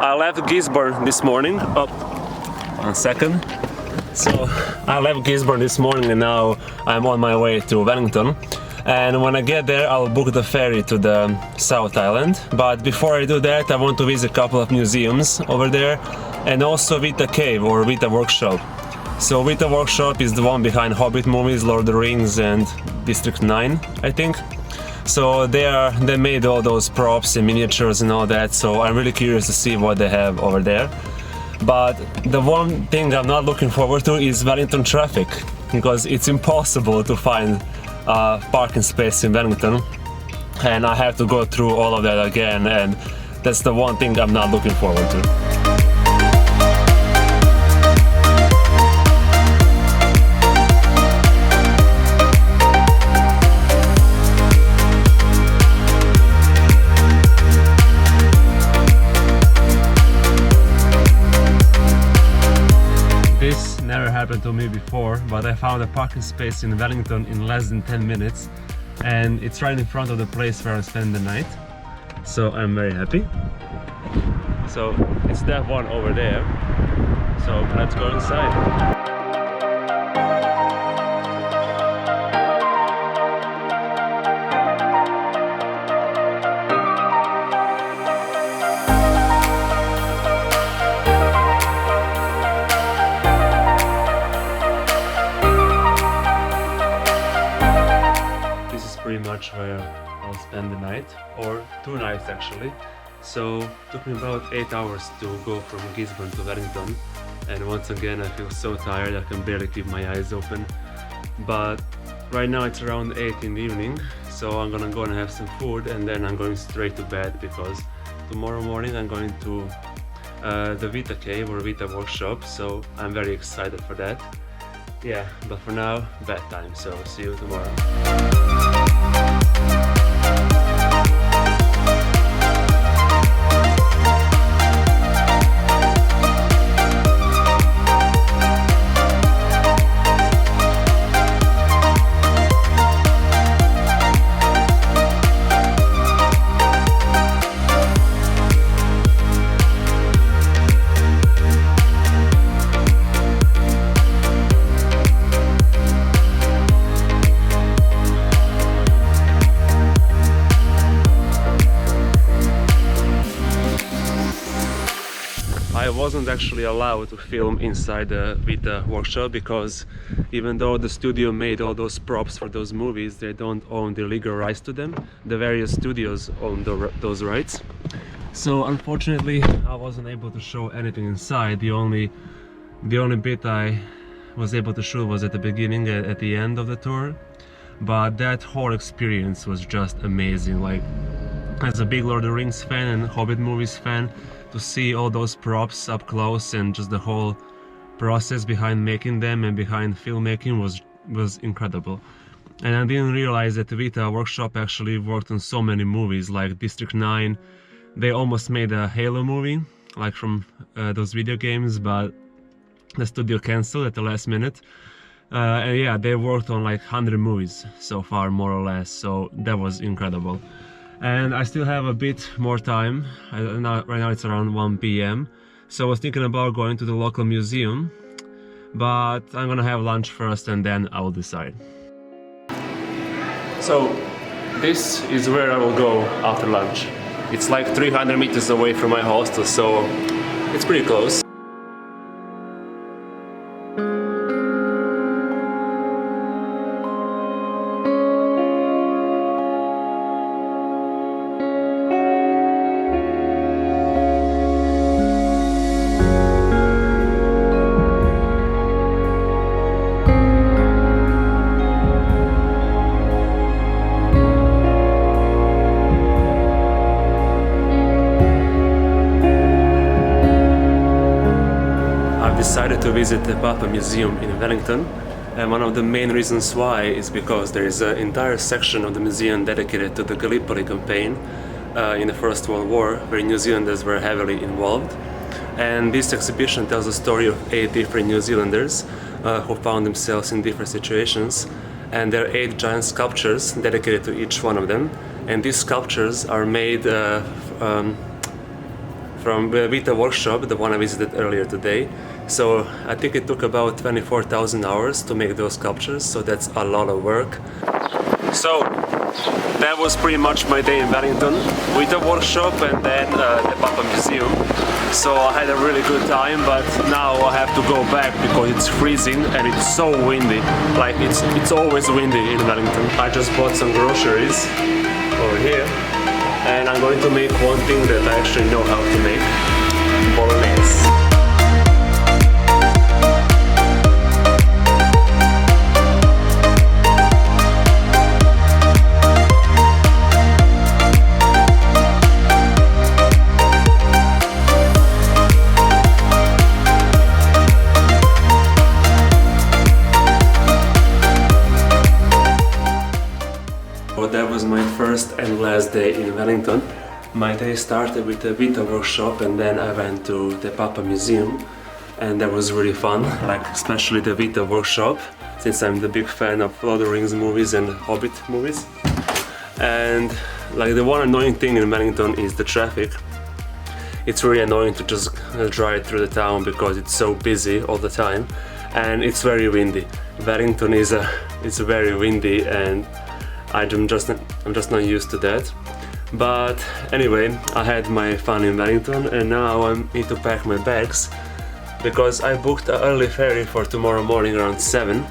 I left Gisborne this morning. Oh, 1 second. So I left Gisborne this morning and now I'm on my way to Wellington. And when I get there, I'll book the ferry to the South Island. But before I do that, I want to visit a couple of museums over there and also Weta Cave or Weta Workshop. So Weta Workshop is the one behind Hobbit movies, Lord of the Rings and District 9, I think. So they made all those props and miniatures and all that, so I'm really curious to see what they have over there. But the one thing I'm not looking forward to is Wellington traffic, because it's impossible to find a parking space in Wellington, and I have to go through all of that again, and that's the one thing I'm not looking forward to. This never happened to me before, but I found a parking space in Wellington in less than 10 minutes, and it's right in front of the place where I spend the night, so I'm very happy. So it's that one over there, so let's go inside. Pretty much where I'll spend the night, or 2 nights actually. So it took me about 8 hours to go from Gisborne to Wellington, and once again I feel so tired I can barely keep my eyes open. But right now it's around 8 in the evening, so I'm gonna go and have some food and then I'm going straight to bed, because tomorrow morning I'm going to the Weta Cave or Weta Workshop, so I'm very excited for that. Yeah, but for now, bedtime, so see you tomorrow. I wasn't actually allowed to film inside the Weta Workshop, because even though the studio made all those props for those movies, they don't own the legal rights to them. The various studios own those rights. So unfortunately I wasn't able to show anything inside. The only bit I was able to show was at the beginning, at the end of the tour. But that whole experience was just amazing. Like, as a big Lord of the Rings fan and Hobbit movies fan, to see all those props up close and just the whole process behind making them and behind filmmaking was incredible. And I didn't realize that the Weta Workshop actually worked on so many movies, like District 9. They almost made a Halo movie, like from those video games, but the studio cancelled at the last minute. And yeah, they worked on like 100 movies so far, more or less, so that was incredible. And I still have a bit more time. Right now it's around 1 p.m. So I was thinking about going to the local museum, but I'm gonna have lunch first and then I will decide. So this is where I will go after lunch. It's like 300 meters away from my hostel, so it's pretty close. Decided to visit the Papa Museum in Wellington, and one of the main reasons why is because there is an entire section of the museum dedicated to the Gallipoli Campaign in the First World War, where New Zealanders were heavily involved. And this exhibition tells the story of 8 different New Zealanders who found themselves in different situations, and there are 8 giant sculptures dedicated to each one of them. And these sculptures are made from the Weta Workshop, the one I visited earlier today. So I think it took about 24,000 hours to make those sculptures, so that's a lot of work. So that was pretty much my day in Wellington, Weta Workshop and then the Papa Museum. So I had a really good time, but now I have to go back because it's freezing and it's so windy. Like it's always windy in Wellington. I just bought some groceries over here and I'm going to make one thing that I actually know how to make: bolognese. That was my first and last day in Wellington. My day started with the Weta Workshop and then I went to the Papa Museum, and that was really fun, like especially the Weta Workshop, since I'm the big fan of Lord of the Rings movies and Hobbit movies. And like the one annoying thing in Wellington is the traffic. It's really annoying to just drive through the town because it's so busy all the time and it's very windy. Wellington is very windy and I'm just not used to that. But anyway, I had my fun in Wellington and now I need to pack my bags because I booked an early ferry for tomorrow morning around 7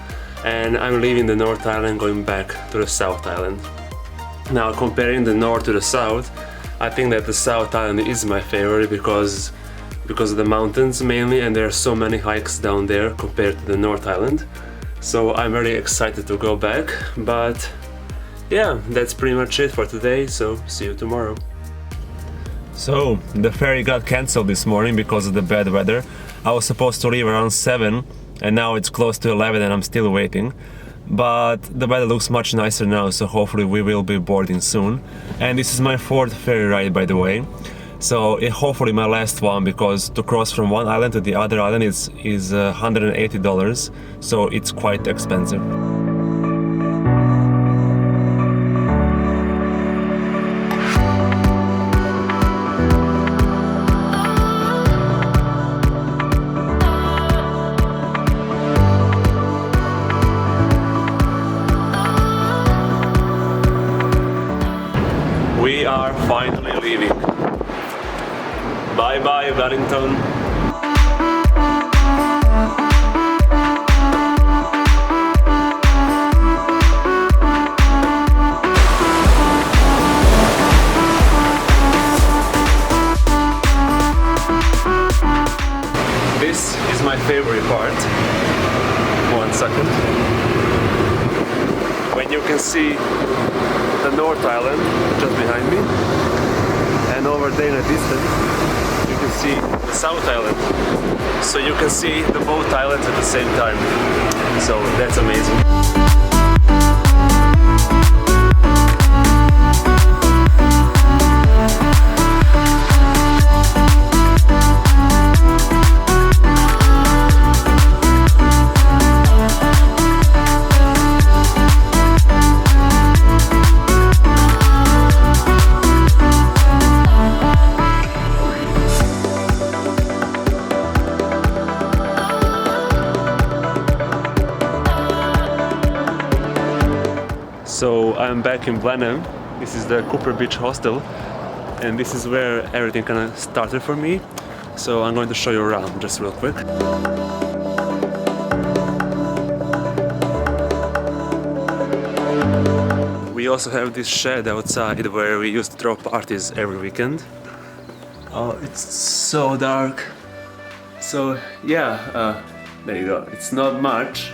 and I'm leaving the North Island going back to the South Island. Now, comparing the North to the South, I think that the South Island is my favorite because of the mountains mainly, and there are so many hikes down there compared to the North Island. So I'm very excited to go back, but yeah, that's pretty much it for today, so see you tomorrow. So, the ferry got cancelled this morning because of the bad weather. I was supposed to leave around 7 and now it's close to 11 and I'm still waiting. But the weather looks much nicer now, so hopefully we will be boarding soon. And this is my 4th ferry ride, by the way. So hopefully my last one, because to cross from one island to the other island is $180, so it's quite expensive. We are finally leaving. Bye bye, Wellington. This is my favorite part. 1 second. When you can see the North Island just behind me, and over there in the distance you can see the South Island, so you can see the both islands at the same time, so that's amazing. So I'm back in Blenheim. This is the Cooper Beach Hostel and this is where everything kind of started for me. So I'm going to show you around just real quick. We also have this shed outside where we used to throw parties every weekend. Oh, it's so dark. So yeah, there you go. It's not much,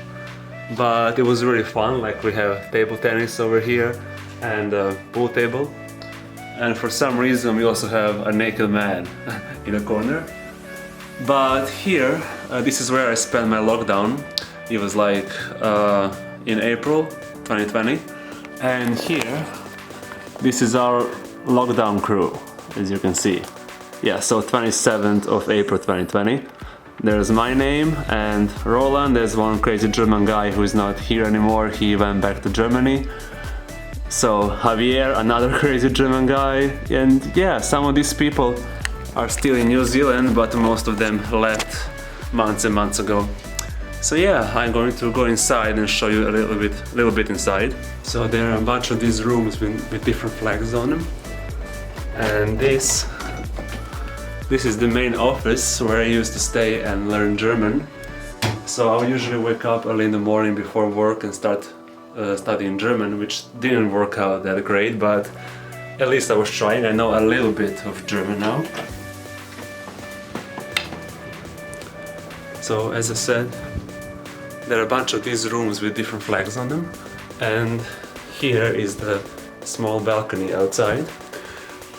but it was really fun. Like we have table tennis over here and a pool table, and for some reason we also have a naked man in a corner. But here, this is where I spent my lockdown. It was like in April 2020, and here this is our lockdown crew, as you can see. Yeah, so 27th of April 2020. There's my name and Roland. There's one crazy German guy who is not here anymore. He went back to Germany. So Javier, another crazy German guy. And yeah, some of these people are still in New Zealand, but most of them left months and months ago. So yeah, I'm going to go inside and show you a little bit inside. So there are a bunch of these rooms with different flags on them. And this is the main office where I used to stay and learn German. So I usually wake up early in the morning before work and start studying German, which didn't work out that great, but at least I was trying. I know a little bit of German now. So as I said, there are a bunch of these rooms with different flags on them, and here is the small balcony outside.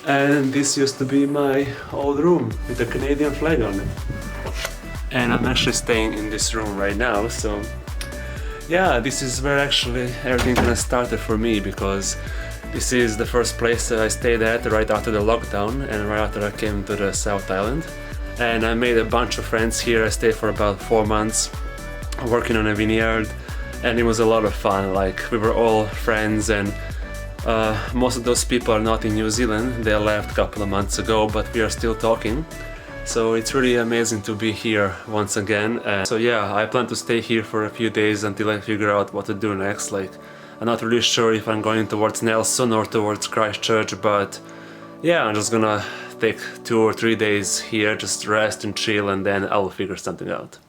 And this used to be my old room with a Canadian flag on it. And I'm actually staying in this room right now, so yeah, this is where actually everything kind of started for me, because this is the first place I stayed at right after the lockdown and right after I came to the South Island. And I made a bunch of friends here. I stayed for about 4 months working on a vineyard, and it was a lot of fun. Like, we were all friends, and most of those people are not in New Zealand. They left a couple of months ago, but we are still talking. So it's really amazing to be here once again. So yeah, I plan to stay here for a few days until I figure out what to do next. Like, I'm not really sure if I'm going towards Nelson or towards Christchurch, but yeah, I'm just gonna take 2 or 3 days here, just rest and chill, and then I'll figure something out.